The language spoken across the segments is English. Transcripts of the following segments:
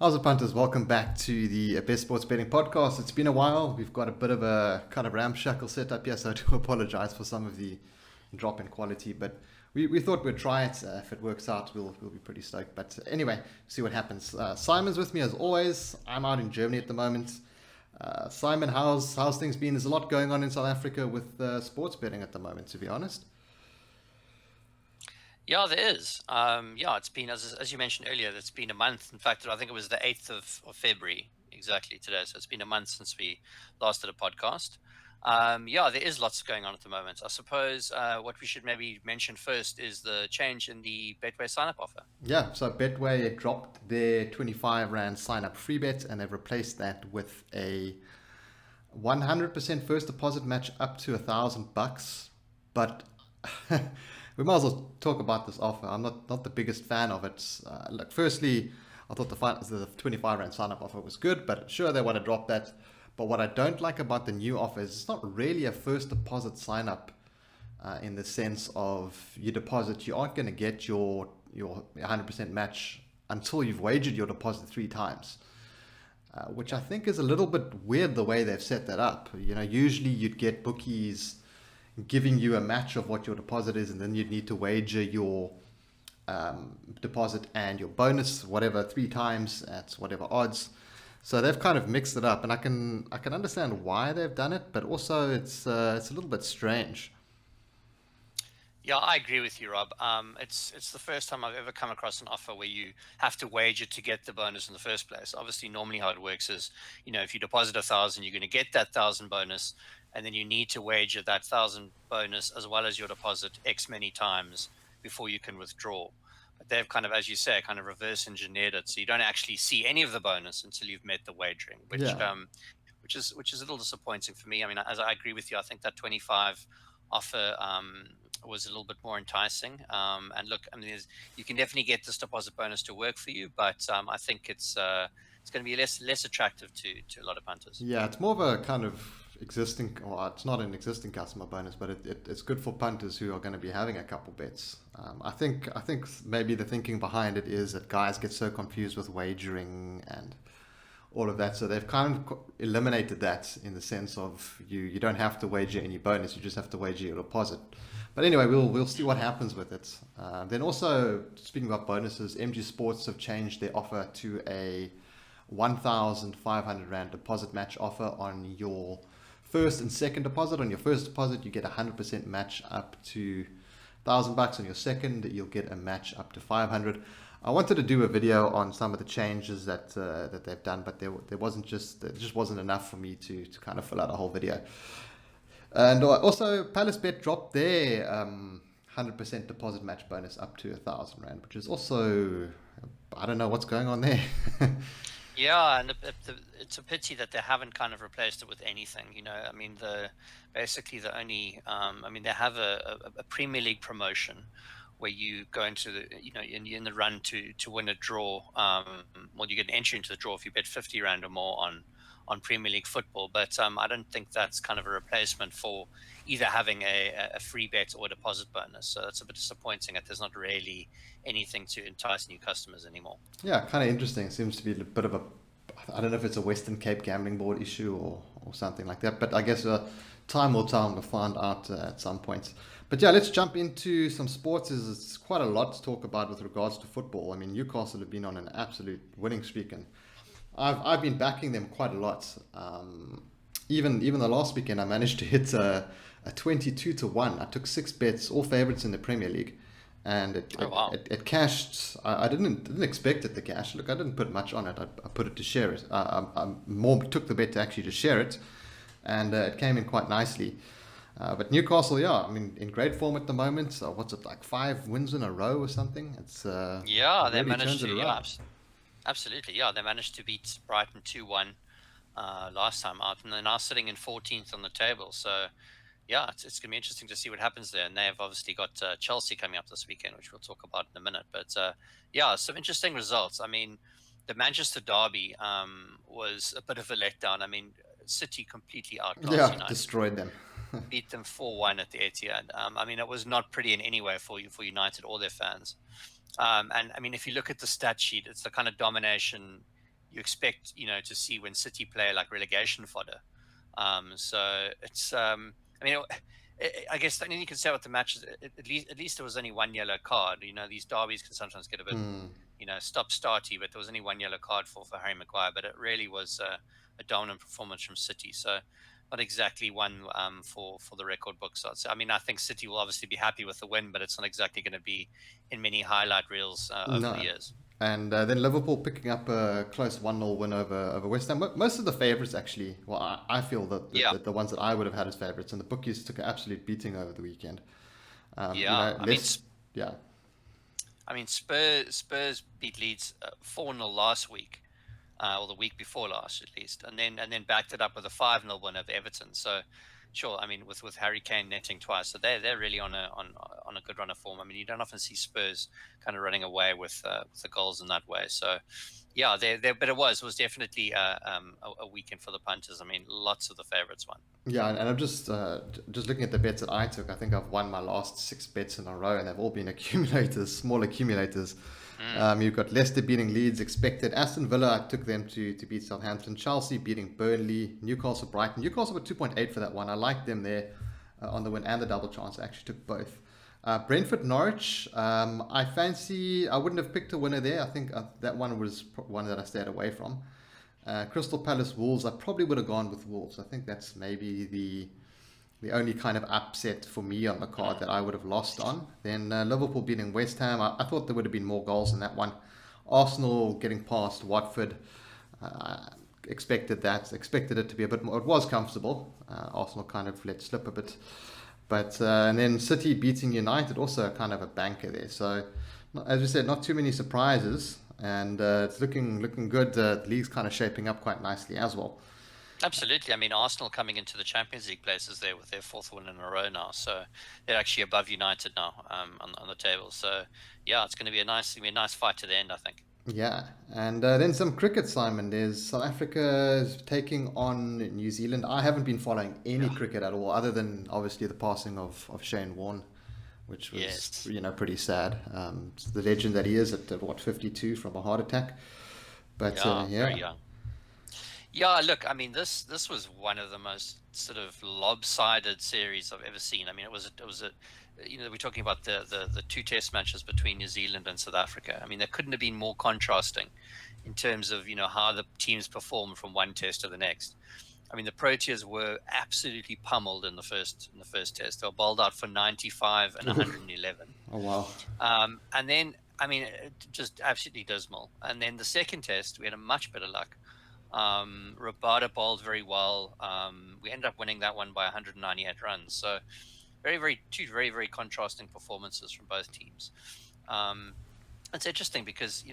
How's it, punters? Welcome back to the BSB Sports Betting Podcast. It's been a while. We've got a bit of a kind of ramshackle setup here, so I do apologize for some of the drop in quality, but we thought we'd try it. If it works out, we'll be pretty stoked. But anyway, see what happens. Simon's with me as always. I'm out in Germany at the moment. Simon, how's things been? There's a lot going on in South Africa with sports betting at the moment, to be honest. Yeah, there is. It's been, as you mentioned earlier, it's been a month. In fact, I think it was the 8th of February exactly today. So it's been a month since we last did a podcast. There is lots going on at the moment. I suppose what we should maybe mention first is the change in the Betway sign-up offer. Yeah, so Betway dropped their 25 Rand sign-up free bet, and they've replaced that with a 100% first deposit match up to $1,000. But we might as well talk about this offer. I'm not the biggest fan of it. Firstly, I thought the 25 Rand sign-up offer was good, but sure, they want to drop that. But what I don't like about the new offer is it's not really a first deposit sign-up in the sense of you deposit. You aren't going to get your 100% match until you've wagered your deposit 3 times. Which I think is a little bit weird the way they've set that up. You know, usually you'd get bookies giving you a match of what your deposit is, and then you'd need to wager your deposit and your bonus, whatever, 3 times at whatever odds. So they've kind of mixed it up, and I can understand why they've done it, but also it's a little bit strange. Yeah, I agree with you, Rob. It's the first time I've ever come across an offer where you have to wager to get the bonus in the first place. Obviously, normally how it works is, if you deposit 1,000, you're going to get that 1,000 bonus, and then you need to wager that 1,000 bonus as well as your deposit X many times before you can withdraw. But they've kind of, as you say, kind of reverse engineered it, so you don't actually see any of the bonus until you've met the wagering, which is a little disappointing for me. I mean, as I agree with you, I think that 25 offer was a little bit more enticing. And look, I mean, you can definitely get this deposit bonus to work for you, but I think it's going to be less attractive to a lot of punters. Yeah, it's more of a kind of existing, or it's not an existing customer bonus, but it's good for punters who are going to be having a couple bets. I think maybe the thinking behind it is that guys get so confused with wagering and all of that, so they've kind of eliminated that in the sense of you don't have to wager any bonus, you just have to wager your deposit. But anyway, we'll see what happens with it. Then also, speaking about bonuses, MG Sports have changed their offer to a 1,500 Rand deposit match offer on your first and second deposit. On your first deposit, you get a 100% match up to $1,000. On your second, you'll get a match up to 500. I wanted to do a video on some of the changes that they've done, but there just wasn't enough for me to kind of fill out a whole video. And also, Palace Bet dropped their 100% deposit match bonus up to 1,000 Rand, which is also, I don't know what's going on there. Yeah, and it's a pity that they haven't kind of replaced it with anything. I mean, basically the only, they have a Premier League promotion where you go into in the run to win a draw. You get an entry into the draw if you bet 50 Rand or more on Premier League football. But I don't think that's kind of a replacement for either having a free bet or a deposit bonus. So that's a bit disappointing that there's not really anything to entice new customers anymore. Yeah, kind of interesting. Seems to be a bit of I don't know if it's a Western Cape gambling board issue or something like that. But I guess time will tell. We'll find out at some point. But yeah, let's jump into some sports. It's quite a lot to talk about with regards to football. I mean, Newcastle have been on an absolute winning streak, and I've been backing them quite a lot. Even the last weekend, I managed to hit a 22-1. I took 6 bets, all favourites in the Premier League, and it cashed. I didn't expect it to cash. Look, I didn't put much on it. I put it to share it. I more took the bet to actually just share it, and it came in quite nicely. But Newcastle, yeah, I mean, in great form at the moment. So what's it, like 5 wins in a row or something? It's they managed to. Yeah, absolutely, yeah, they managed to beat Brighton 2-1 last time out, and they're now sitting in 14th on the table. So yeah, it's going to be interesting to see what happens there. And they've obviously got Chelsea coming up this weekend, which we'll talk about in a minute. But some interesting results. I mean, the Manchester derby was a bit of a letdown. I mean, City completely outclassed United. Destroyed them. Beat them 4-1 at the Etihad. I mean, it was not pretty in any way for United or their fans. And I mean, if you look at the stat sheet, it's the kind of domination you expect, to see when City play like relegation fodder. So it's, I mean, I guess the only thing you can say about the match is at least there was only one yellow card. These derbies can sometimes get a bit, stop-starty, but there was only one yellow card for Harry Maguire, but it really was a dominant performance from City. So not exactly one for the record books. So I mean, I think City will obviously be happy with the win, but it's not exactly going to be in many highlight reels over the No. years. And then Liverpool picking up a close 1-0 win over West Ham. Most of the favourites, actually, well, I feel that the ones that I would have had as favourites, and the bookies took an absolute beating over the weekend. Yeah, Yeah. I mean, Spurs beat Leeds 4-0 last week, or the week before last at least, and then backed it up with a 5-0 win over Everton. So, sure, I mean, with Harry Kane netting twice, so they're really on a good run of form. I mean, you don't often see Spurs kind of running away with the goals in that way. So, yeah, but it was definitely a weekend for the punters. I mean, lots of the favourites won. Yeah, and I'm just looking at the bets that I took. I think I've won my last 6 bets in a row, and they've all been accumulators, small accumulators. You've got Leicester beating Leeds, expected. Aston Villa, I took them to beat Southampton. Chelsea beating Burnley. Newcastle, Brighton. Newcastle were 2.8 for that one. I liked them there on the win and the double chance. I actually took both. Brentford, Norwich. I wouldn't have picked a winner there. I think that one was one that I stayed away from. Crystal Palace, Wolves. I probably would have gone with Wolves. I think that's maybe the only kind of upset for me on the card that I would have lost on. Then Liverpool beating West Ham. I thought there would have been more goals in that one. Arsenal getting past Watford. Expected it to be a bit more. It was comfortable. Arsenal kind of let slip a bit. But and then City beating United, also kind of a banker there. So, as we said, not too many surprises. And it's looking good. The league's kind of shaping up quite nicely as well. Absolutely. I mean, Arsenal coming into the Champions League places there with their 4th win in a row now. So they're actually above United now on the table. So, yeah, it's going to be a nice fight to the end, I think. Yeah, and then some cricket, Simon. There's South Africa is taking on New Zealand. I haven't been following any cricket at all, other than obviously the passing of Shane Warne, which was pretty sad. The legend that he is at 52 from a heart attack. But very young. Yeah, look, I mean, this was one of the most sort of lopsided series I've ever seen. I mean, it was a we're talking about the 2 test matches between New Zealand and South Africa. I mean, there couldn't have been more contrasting in terms of, how the teams performed from one test to the next. I mean, the Proteas were absolutely pummeled in the first test. They were bowled out for 95 and 111. Oh, wow. And then, I mean, just absolutely dismal. And then the second test, we had a much better luck. Rabada bowled very well. We ended up winning that one by 198 runs. So two very, very contrasting performances from both teams. It's interesting because,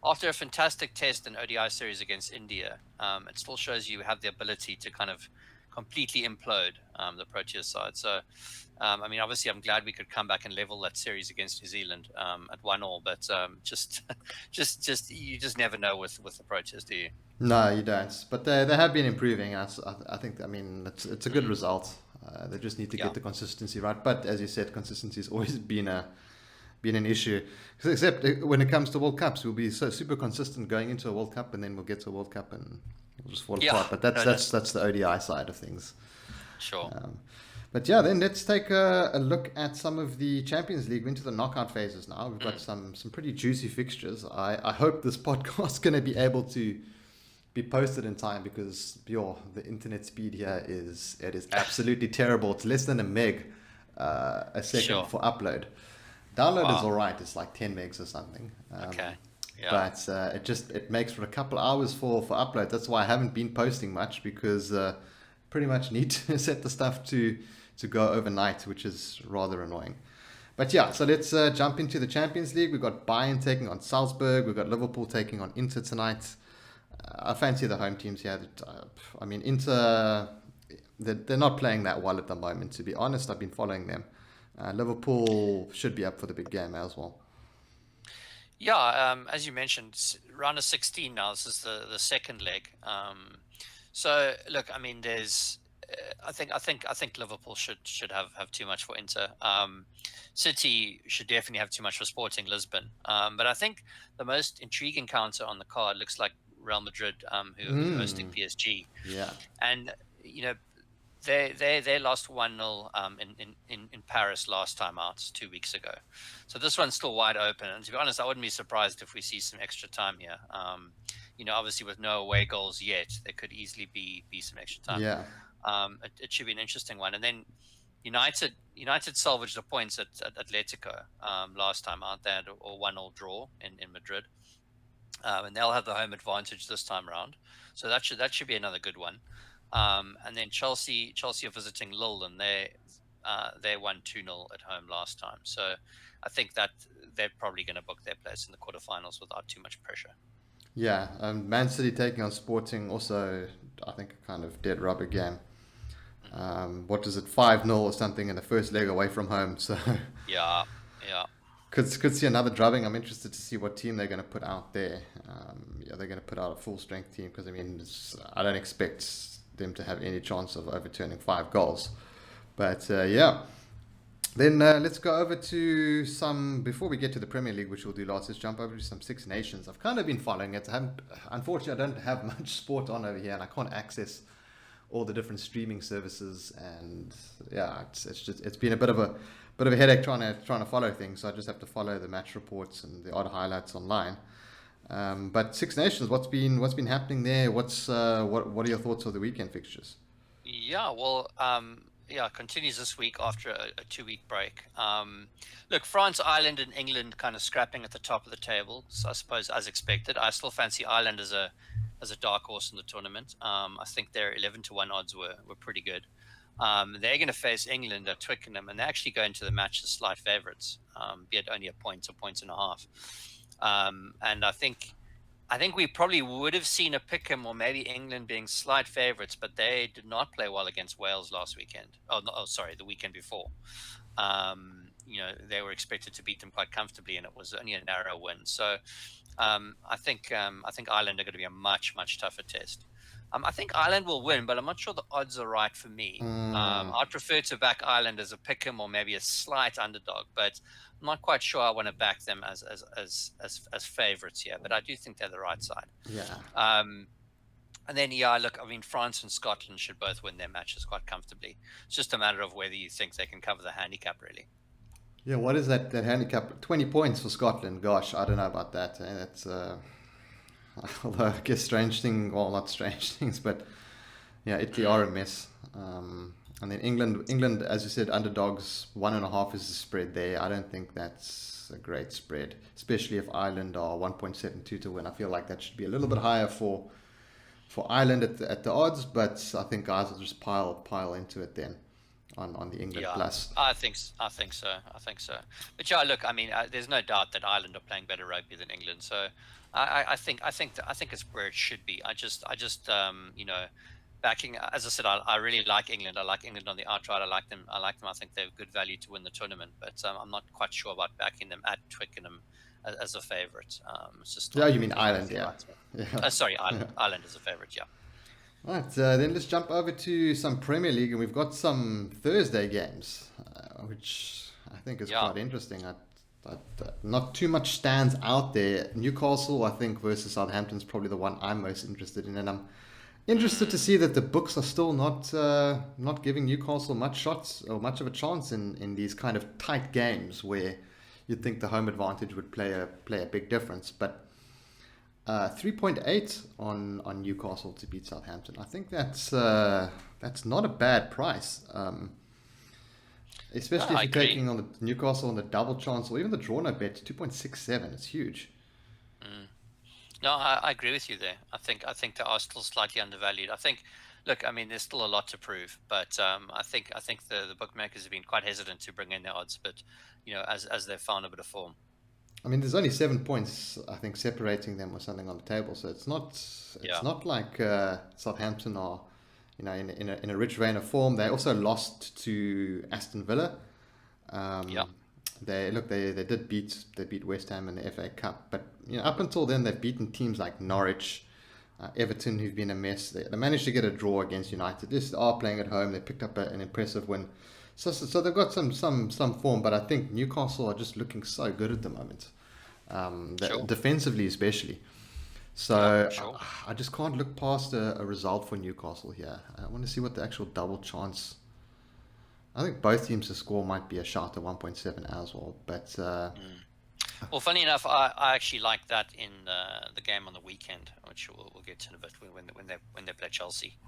after a fantastic test and ODI series against India, it still shows you have the ability to kind of completely implode the Proteas side. So, I mean, obviously, I'm glad we could come back and level that series against New Zealand at 1-1, but just you just never know with the Proteas, do you? No, you don't. But they have been improving. I think. I mean, it's a good result. They just need to get the consistency right. But as you said, consistency has always been an issue. Except when it comes to World Cups, we'll be so super consistent going into a World Cup, and then we'll get to a World Cup and we'll just fall apart. But that's the ODI side of things. Sure. But yeah, then let's take a look at some of the Champions League. We're into the knockout phases now. We've got some pretty juicy fixtures. I hope this podcast is going to be able to be posted in time, because the internet speed here is absolutely terrible. It's less than a meg a second for upload. Download is all right. It's like 10 megs or something. Okay. Yeah. But it makes for a couple hours for upload. That's why I haven't been posting much, because pretty much need to set the stuff to go overnight, which is rather annoying. But yeah, so let's jump into the Champions League. We've got Bayern taking on Salzburg. We've got Liverpool taking on Inter tonight. I fancy the home teams here. I mean, Inter, they're not playing that well at the moment, to be honest. I've been following them. Liverpool should be up for the big game as well. Yeah, as you mentioned, round of 16 now. This is the second leg. So look, I mean, there's, I think Liverpool should have too much for Inter. City should definitely have too much for Sporting Lisbon. But I think the most intriguing counter on the card looks like Real Madrid, who are hosting PSG, Yeah. and they lost 1-0 in Paris last time out 2 weeks ago. So this one's still wide open. And to be honest, I wouldn't be surprised if we see some extra time here. Obviously with no away goals yet, there could easily be some extra time. Yeah. It should be an interesting one. And then United salvaged the points at Atletico last time out. They had a 1-0 draw in Madrid. And they'll have the home advantage this time around. So that should be another good one. And then Chelsea are visiting Lille, and they won 2-0 at home last time. So I think that they're probably going to book their place in the quarterfinals without too much pressure. Yeah, Man City taking on Sporting, also I think a kind of dead rubber game. What is it, 5-0 or something in the first leg away from home? So yeah. Could see another drubbing. I'm interested to see what team they're going to put out there. They're going to put out a full strength team because I don't expect them to have any chance of overturning 5 goals. But yeah. Then let's go over to some, before we get to the Premier League, which we'll do last, let's jump over to some Six Nations. I've kind of been following it. Unfortunately, I don't have much sport on over here, and I can't access all the different streaming services. And yeah, it's been a bit of a headache trying to follow things. So I just have to follow the match reports and the odd highlights online. But Six Nations, what's been happening there? What are your thoughts of the weekend fixtures? Yeah, well, continues this week after a 2-week break. Look, France, Ireland, and England kind of scrapping at the top of the table. So I suppose, as expected, I still fancy Ireland as a dark horse in the tournament. I think their 11-1 odds were pretty good. They're going to face England at Twickenham, and they actually go into the match as slight favourites, be it only a point or point and a half. And I think we probably would have seen a pick'em or maybe England being slight favourites, but they did not play well against Wales last weekend. The weekend before. They were expected to beat them quite comfortably, and it was only a narrow win. So I think Ireland are going to be a much, much tougher test. I think Ireland will win, but I'm not sure the odds are right for me. I'd prefer to back Ireland as a pick'em or maybe a slight underdog, but I'm not quite sure I want to back them as favourites here. But I do think they're the right side. Yeah. And then France and Scotland should both win their matches quite comfortably. It's just a matter of whether you think they can cover the handicap, really. Yeah, what is that handicap? 20 points for Scotland. Gosh, I don't know about that. That's although I guess not strange things, but yeah, Italy are a mess. And then England, as you said, underdogs, 1.5 is the spread there. I don't think that's a great spread, especially if Ireland are 1.72 to win. I feel like that should be a little bit higher for Ireland at the odds, but I think guys will just pile into it then on the England plus. I think so. But yeah, look, there's no doubt that Ireland are playing better rugby than England. So I think it's where it should be. I just backing, as I said, I really like England. I like England on the outright. I like them. I think they're good value to win the tournament. But I'm not quite sure about backing them at Twickenham as a favourite. It's just you mean Ireland? Yeah. Sorry, Ireland. Ireland is a favourite. Yeah. Right, then let's jump over to some Premier League, and we've got some Thursday games, which I think is quite interesting. Not too much stands out there. Newcastle, I think, versus Southampton is probably the one I'm most interested in, and I'm interested to see that the books are still not giving Newcastle much shots or much of a chance in these kind of tight games where you'd think the home advantage would play a big difference, but 3.8 on Newcastle to beat Southampton. I think that's not a bad price, especially if you're taking on the Newcastle on the double chance or even the draw no bet. 2.67. It's huge. No, I agree with you there. I think they are still slightly undervalued. I think, look, there's still a lot to prove, but I think the bookmakers have been quite hesitant to bring in their odds, but as they've found a bit of form. There's only 7 points, I think, separating them or something on the table. So it's not like Southampton are, in a rich vein of form. They also lost to Aston Villa. They did beat West Ham in the FA Cup, but up until then they've beaten teams like Norwich, Everton, who've been a mess. They managed to get a draw against United. They are playing at home. They picked up an impressive win. So they've got some form, but I think Newcastle are just looking so good at the moment, defensively especially. Yeah, So sure. I just can't look past a result for Newcastle here. I want to see what the actual double chance. I think both teams to score might be a shot at 1.7 as well. But Mm. Well, funny enough, I actually like that in the game on the weekend, which we'll get to in a bit when they play Chelsea,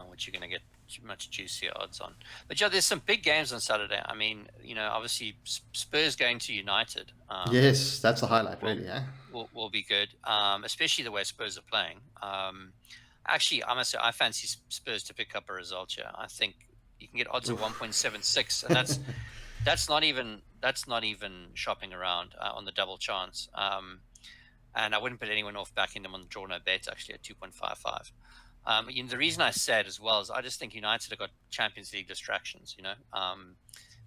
which you're going to get much juicier odds on. But yeah, there's some big games on Saturday. I mean, obviously Spurs going to United yes, that's a highlight, will, really. Eh? will be good, especially the way Spurs are playing. Actually, I must say I fancy Spurs to pick up a result here. I think you can get odds of Oof. 1.76, and that's not even shopping around on the double chance. And I wouldn't put anyone off backing them on the draw no bet actually at 2.55. The reason I said as well is I just think United have got Champions League distractions.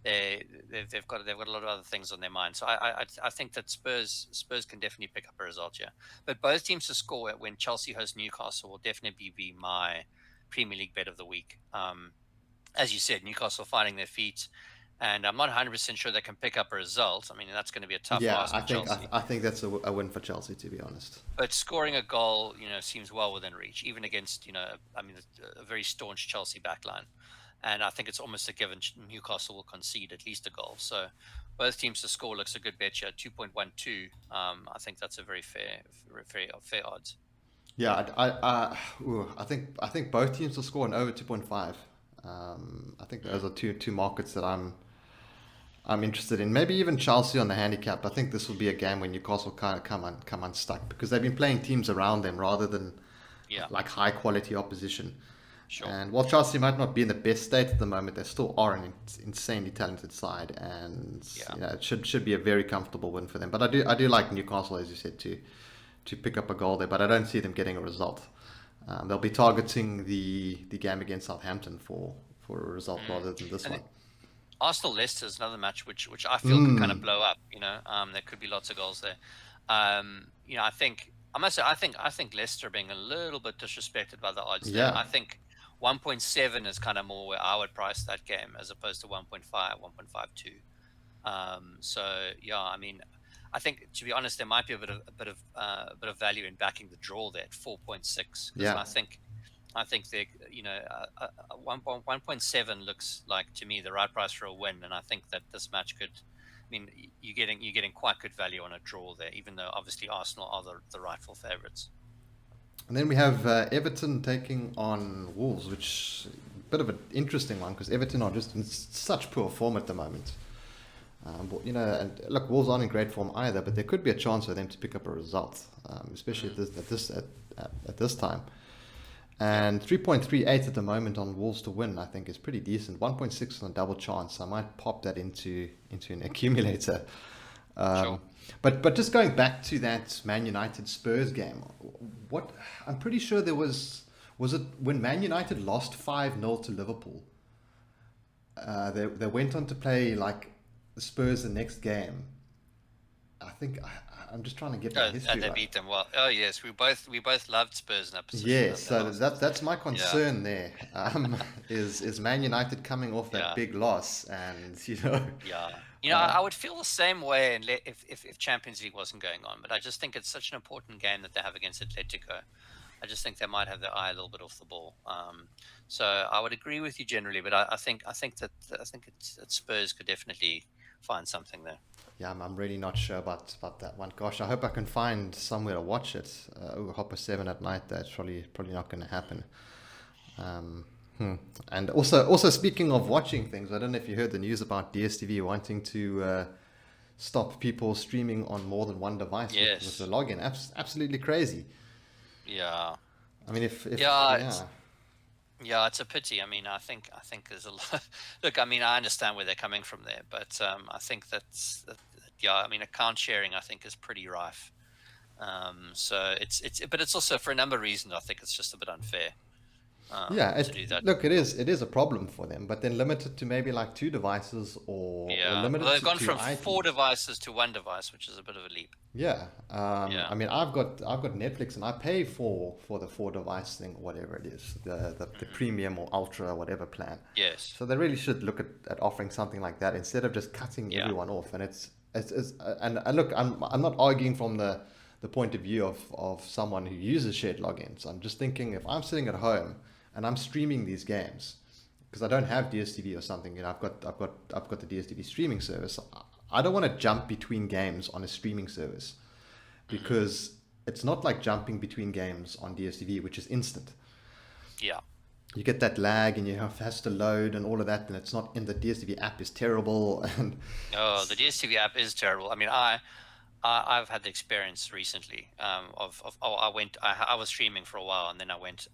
They've got a lot of other things on their mind. So I think that Spurs can definitely pick up a result here. But both teams to score when Chelsea hosts Newcastle will definitely be my Premier League bet of the week. As you said, Newcastle finding their feet, and I'm not 100% sure they can pick up a result. I mean, that's going to be a tough Yeah, ask for Chelsea. I think that's a win for Chelsea, to be honest. But scoring a goal, seems well within reach, even against, a very staunch Chelsea backline. And I think it's almost a given Newcastle will concede at least a goal. So both teams to score looks a good bet here, 2.12. I think that's a very fair odds. Yeah, I think both teams will score an over 2.5. I think those Mm. are two markets that I'm interested in. Maybe even Chelsea on the handicap. I think this will be a game when Newcastle kind of come unstuck because they've been playing teams around them rather than Yeah, like high quality opposition. sure. And while Chelsea might not be in the best state at the moment, they still are an insanely talented side, and Yeah. it should be a very comfortable win for them. But I do like Newcastle, as you said, to pick up a goal there, but I don't see them getting a result. They'll be targeting the game against Southampton for a result Mm. rather than this And one. Arsenal Leicester is another match which I feel could kind of Mm, blow up. There could be lots of goals there. I must say I think Leicester are being a little bit disrespected by the odds there. yeah, I think 1.7 is kind of more where I would price that game as opposed to 1.5, 1.52. So yeah, I mean, I think to be honest, there might be a bit of value in backing the draw there at 4.6 because yeah. I think they 1.7 looks like to me the right price for a win, and I think that this match could. I mean, you're getting quite good value on a draw there, even though obviously Arsenal are the rightful favourites. And then we have Everton taking on Wolves, which a bit of an interesting one because Everton are just in such poor form at the moment. And look, Wolves aren't in great form either, but there could be a chance for them to pick up a result, especially Mm, at this time. yeah, And 3.38 at the moment on Wolves to win, I think, is pretty decent. 1.6 on a double chance. I might pop that into an accumulator. sure. Um, but just going back to that Man United Spurs game, what I'm pretty sure there was it when Man United lost 5-0 to Liverpool. They went on to play like the Spurs the next game. I think I'm just trying to get my And history they right. beat them well. Oh yes, we both loved Spurs in that position. Yes, so that's my Yeah, concern there. Is Man United coming off that yeah. big loss, and you know, Yeah, uh, I would feel the same way if Champions League wasn't going on, but I just think it's such an important game that they have against Atletico. I just think they might have their eye a little bit off the ball. So I would agree with you generally, but I think Spurs could definitely find something there. yeah, I'm really not sure about that one. Gosh, I hope I can find somewhere to watch it. Hopper 7 at night. That's probably not going to happen. Um, And also speaking of watching things, I don't know if you heard the news about DSTV wanting to stop people streaming on more than one device with the Yes, login. Absolutely crazy. yeah, I mean, if yeah. yeah, It's a pity. I mean, I think there's a lot. Look, I mean, I understand where they're coming from there, but I think yeah. I mean, account sharing I think is pretty rife. So but it's also for a number of reasons. I think it's just a bit unfair yeah. to do that. It is a problem for them, but then limited to maybe like two devices or Yeah, well, limited they've gone to from four IPs. devices to one device, which is a bit of a leap. Yeah. Yeah. I mean, I've got Netflix and I pay for the four device thing, whatever it is, the Hmm. premium or ultra whatever plan. Yes. So they really should look at offering something like that instead of just cutting Yeah. everyone off. And and look, I'm not arguing from the the point of view of someone who uses shared logins. I'm just thinking, if I'm sitting at home and I'm streaming these games, because I don't have DSTV or something, I've got the DSTV streaming service. I don't want to jump between games on a streaming service, because it's not like jumping between games on DSTV, which is instant. Yeah. You get that lag and you has to load and all of that, and it's not in the DSTV app is terrible. And the DSTV app is terrible. I mean, I've had the experience recently I was streaming for a while, and then I went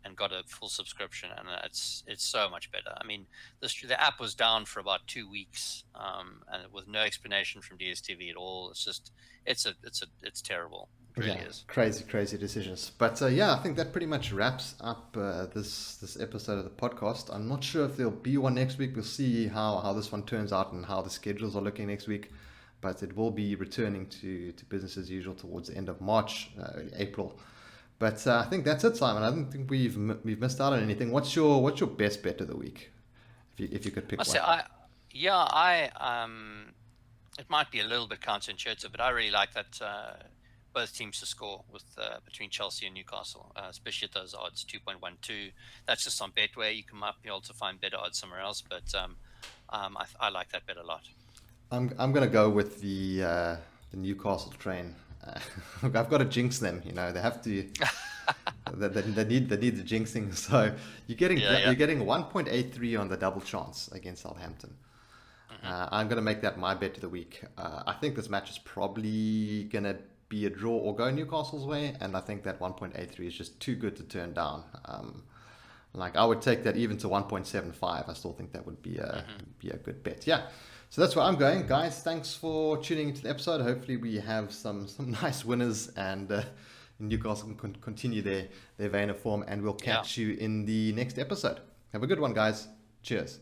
and got a full subscription, and it's so much better. I mean, the app was down for about 2 weeks, and with no explanation from DSTV at all. It's just it's terrible. It really is. Crazy decisions. But I think that pretty much wraps up this episode of the podcast. I'm not sure if there'll be one next week. We'll see how this one turns out and how the schedules are looking next week. But it will be returning to business as usual towards the end of March, early April. But I think that's it, Simon. I don't think we've missed out on anything. What's your best bet of the week, if you could pick one? It might be a little bit counterintuitive, but I really like that both teams to score with between Chelsea and Newcastle, especially at those odds 2.12. That's just on Betway. You might be able to find better odds somewhere else, but I like that bet a lot. I'm going to go with the Newcastle train. I've got to jinx them. They have to. they need the jinxing. So you're getting 1.83 on the double chance against Southampton. I'm going to make that my bet of the week. I think this match is probably going to be a draw or go Newcastle's way, and I think that 1.83 is just too good to turn down. I would take that even to 1.75. I still think that would be a good bet. Yeah. So that's where I'm going, guys. Thanks for tuning into the episode. Hopefully we have some nice winners, and Newcastle can continue their vein of form, and we'll catch you in the next episode. Have a good one, guys. Cheers.